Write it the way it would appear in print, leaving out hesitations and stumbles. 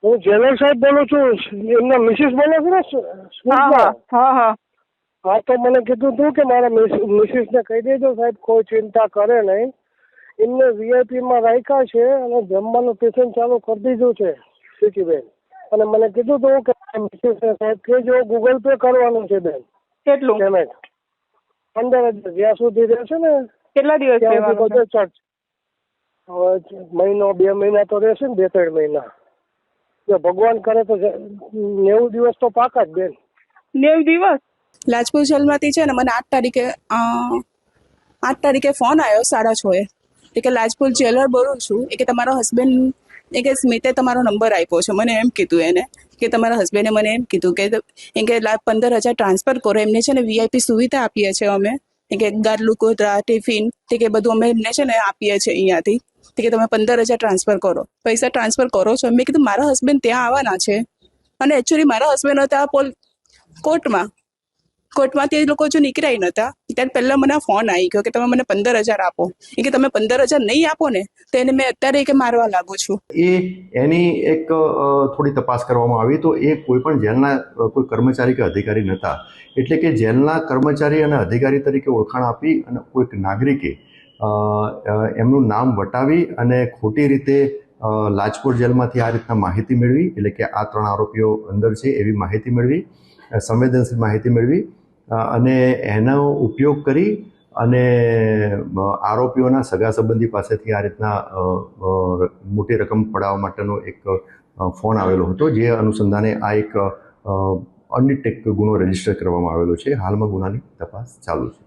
હું જેલર સાહેબ બોલું છું, એમના મિસિસ બોલો છો ને? હા, તો મને કીધું હતું કે મારા મિસિસને કહી દેજો સાહેબ, કોઈ ચિંતા કરે નહીં, એમને વીઆઈપીમાં રાખ્યા છે અને જમવાનું ટિફિન ચાલુ કરી દીધું છે શીખીબેન. અને મને કીધું હતું કે મિસિસને સાહેબ કહેજો ગૂગલ પે કરવાનું છે બેન. કેટલું પેમેન્ટ? 15,000 જ્યાં સુધી રહેશે ને. કેટલા દિવસ મહિનો 2 મહિના તો રહેશે ને, 2-3 મહિના. જો ભગવાન કરે તો 90 દિવસ તો પાકા જ બેન. 90 દિવસ? લાજપુર જેલમાંથી છે ને મને 8 તારીખે ફોન આવ્યો 6:30 એ કે લાજપુર જેલર બોલું છું, એ કે તમારો હસબન્ડ, એ કે સ્મિતે તમારો નંબર આપ્યો છે, મને એમ કીધું એને કે તમારા હસબન્ડે મને એમ કીધું કે 15,000 ટ્રાન્સફર કરો, એમને છે ને વીઆઈપી સુવિધા આપીએ છીએ અમે, કે ગાદલું ગોધરા ટિફિન તે કે બધું અમે એમને છે ને આપીએ છીએ અહીંયાથી, કે તમે 15,000 ટ્રાન્સફર કરો, પૈસા ટ્રાન્સફર કરો છો. મેં કીધું મારા હસબન્ડ ત્યાં આવવાના છે, અને એકચ્યુઅલી મારા હસબન્ડ હતા કોર્ટમાંથી એ લોકો જો નીકળ્યા નહોતા, ત્યારે પહેલા મને ફોન આવી ગયો કે તમે મને 15,000 આપો. એ કે તમે 15,000 નહીં આપો ને તો એને મેં અત્યારે કે મારવા લાગુ છું. એની એક થોડી તપાસ કરવામાં આવી તો એ કોઈ પણ જેલના કોઈ કર્મચારી કે અધિકારી નહોતા, એટલે કે જેલના કર્મચારી અને અધિકારી તરીકે ઓળખાણ આપી અને કોઈક નાગરિકે એમનું નામ વટાવી અને ખોટી રીતે લાજપુર જેલમાંથી આ રીતના માહિતી મેળવી, એટલે કે આ 3 આરોપીઓ અંદર છે એવી માહિતી મેળવી, સંવેદનશીલ માહિતી મેળવી અને એનો ઉપયોગ કરી અને આરોપીઓના સગા સંબંધી પાસેથી આ રીતના મોટી રકમ પડાવવા માટેનો એક ફોન આવેલો હતો, જે અનુસંધાને આ એક અનડિટેક્ટ ગુનો રજીસ્ટર કરવામાં આવેલો છે. હાલમાં ગુનાની તપાસ ચાલુ છે.